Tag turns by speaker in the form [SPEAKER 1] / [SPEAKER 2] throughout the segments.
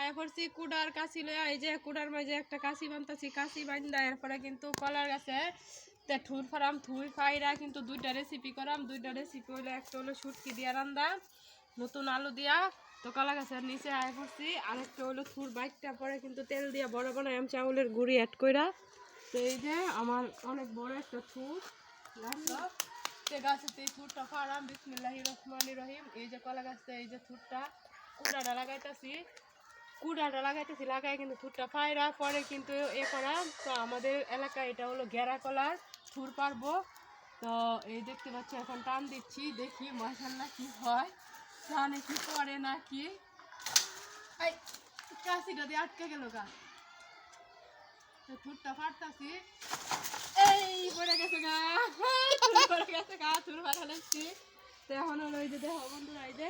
[SPEAKER 1] আয় পড়ছি কুড়ার কাশি লইয়া। এই যে কুড়ার মাঝে একটা কাশি বানতাছি, কাশি বান্ধা এরপরে কিন্তু কলার গাছে তে ঠুর ফারাম, থুই ফাইরা কিন্তু দুইটা রেসিপি করাম। দুইটা রেসিপি হইলো একটা হলো শুটকি দিয়া রান্দা নতুন আলু দিয়া, তো কলা গাছের নিচে আয় পড়ছি। আরেকটা হলো থুর বাইকটা পরে কিন্তু তেল দিয়া বড় বানাইম চাউলের গুঁড়ি অ্যাড কইরা। তো এই যে আমার অনেক বড় একটা থুর গাছেতে এই থুরটা ফারাম। বিসমিল্লাহির রহমানির রহিম। এই যে কলা গাছটা, এই যে থুরটা কুড়াটা লাগাইতেছি লাগাই কিন্তু থুরটা ফাইরা পরে কিন্তু এ করা। তো আমাদের এলাকায় এটা হলো গেরা কলার থুর পারবো। তো এই দেখতে পাচ্ছি এখন টান দিচ্ছি, দেখি মাশাআল্লাহ কি হয়, টানে কি পড়ে নাকি। এই কাশিটা দিয়ে আটকে গেল গা, তো থুরটা ফাটতাছি, এই পড়ে গেছে গা, পড়ে গেছে গা, থুর ফাটা লাগছি। তো এখন হলো এই যে দেখো বন্ধুরা, এই যে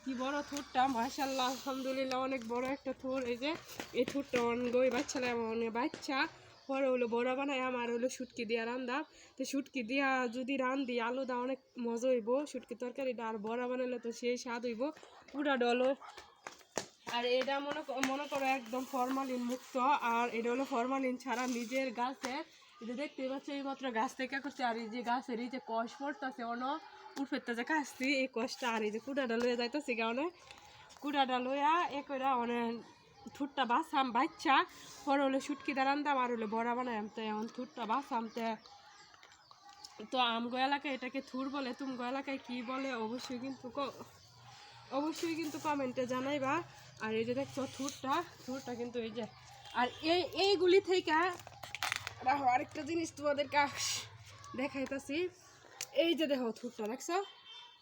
[SPEAKER 1] কি বড় থুরটা, মাশাআল্লাহ আলহামদুলিল্লাহ অনেক বড় একটা থুর। এই যে এই থুরটা অনগই বাচ্চা অনেক বাচ্চা পরে হলো বড় বানায় আমার হলো শুটকি দিয়া রান্দা। তো শুটকি দিয়া যদি রান্ধি আলুদা অনেক মজা হইব, শুটকি তরকারিটা আর বড়া বানালে তো সেই স্বাদ হইব পুরা ডলো। আর এটা মনে করো একদম ফরমালিন মুক্ত, আর এটা হলো ফরমালিন ছাড়া নিজের গাছের। এটা দেখতে পাচ্ছ এই মাত্র গাছ থেকে করছে, আর এই যে গাছের এই যে কষ পড়তেছে অন উঠতে যে কাশছি এই কষটা, আর এই যে কুড়াটা লইয়া যাইতেছি কারণে কুড়াটা লইয়া এ করে অনেক থুটটা বাসাম বাচ্চা পরে হলো শুটকিটা রান্দাম আর হলো বড়া বানাইম। তো এখন থুটটা বাসাম তো আমগো এলাকায় এটাকে থুর বলে, তুমগো এলাকায় কি বলে অবশ্যই কিন্তু কমেন্টে জানাইবা। আর এই যে দেখছো থুরটা কিন্তু এই যে, আর এইগুলি থেকে আরেকটা জিনিস তোমাদেরকে দেখাইতেছি। এই যে দেখো থুরটা দেখছো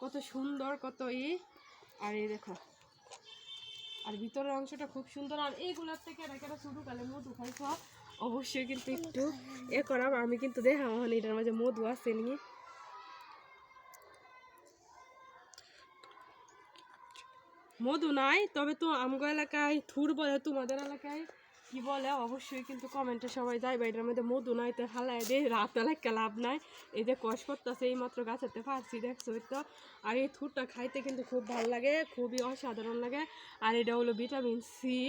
[SPEAKER 1] কত সুন্দর, কত আর এই দেখো আর ভিতরের অংশটা খুব সুন্দর। আর এইগুলোর থেকে এরা শুরু কালে মধু খাইছ অবশ্যই কিন্তু একটু এ করাম। আমি কিন্তু দেখাম এটার মাঝে মধু আছে নি, মধু নাই, তবে তো আমগো এলাকায় থুর বলে, তোমাদের এলাকায় কি বলে অবশ্যই কিন্তু কমেন্টে সবাই যাইবা। এটার মধ্যে মধু নাই তো হালাই দে, রাত এলাকা লাভ নাই। এই যে কষ করতেছে এই মাত্র গাছেতে পারছি দেখছো তো। আর এই থুরটা খাইতে কিন্তু খুব ভালো লাগে, খুবই অসাধারণ লাগে। আর এটা হলো ভিটামিন সি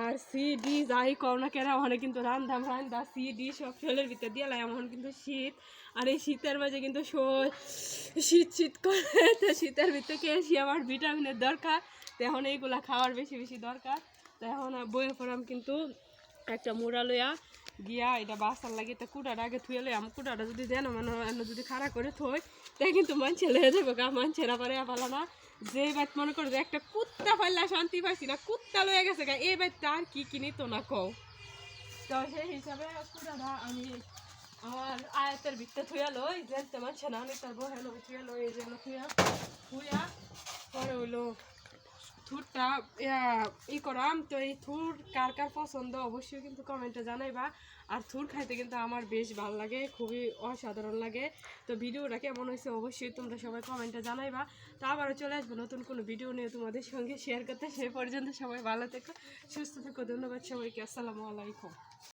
[SPEAKER 1] আর সি ডি যাই কও না কেন ওখানে কিন্তু রান্দা সি ডি সব শরীরের ভিতরে দিয়ে লাই। এমন কিন্তু শীত, আর এই শীতের মাঝে কিন্তু শীত করে, তো শীতের ভিতরে ক্যালসিয়াম আর ভিটামিনের দরকার। তো এখন এইগুলা খাওয়ার বেশি বেশি দরকার। তো এখন বইয়ে পড়াম কিন্তু একটা মুড়া লইয়া গিয়া এটা বাসার লাগে। তো কুড়াটা আগে থুয়ে লই, আমার কুড়াটা যদি যেন মানে যদি খাড়া করে থই তাই কিন্তু মানুষে লয়ে যাবো গা, মানুষেরা পারে পালা না। যে বাইত মনে করো যে একটা কুত্তা পাইলা শান্তি পাইছি না, কুত্তা লয়ে গেছে গা, এই বাইত তার কি কিনি তো না কও। তো সেই হিসাবে কুড়াটা আমি আমার আয়তের ভিতরে থুয়া লই, যেতে মানছে না আমি তার বহে লই থুয়া লই, এই যে থুয়া পরে হইলো থুরটা করাম। তো এই থুর কার কার পছন্দ অবশ্যই কিন্তু কমেন্টে জানাইবা। আর থুর খাইতে কিন্তু আমার বেশ ভালো লাগে, খুবই অসাধারণ লাগে। তো ভিডিওটা কেমন হয়েছে অবশ্যই তোমরা সবাই কমেন্টে জানাইবা। তো আবারও চলে আসবো নতুন কোনো ভিডিও নিয়ে তোমাদের সঙ্গে শেয়ার করতে। সে পর্যন্ত সবাই ভালো থেকো, সুস্থ থেকো, ধন্যবাদ সবাইকে, আসসালামু আলাইকুম।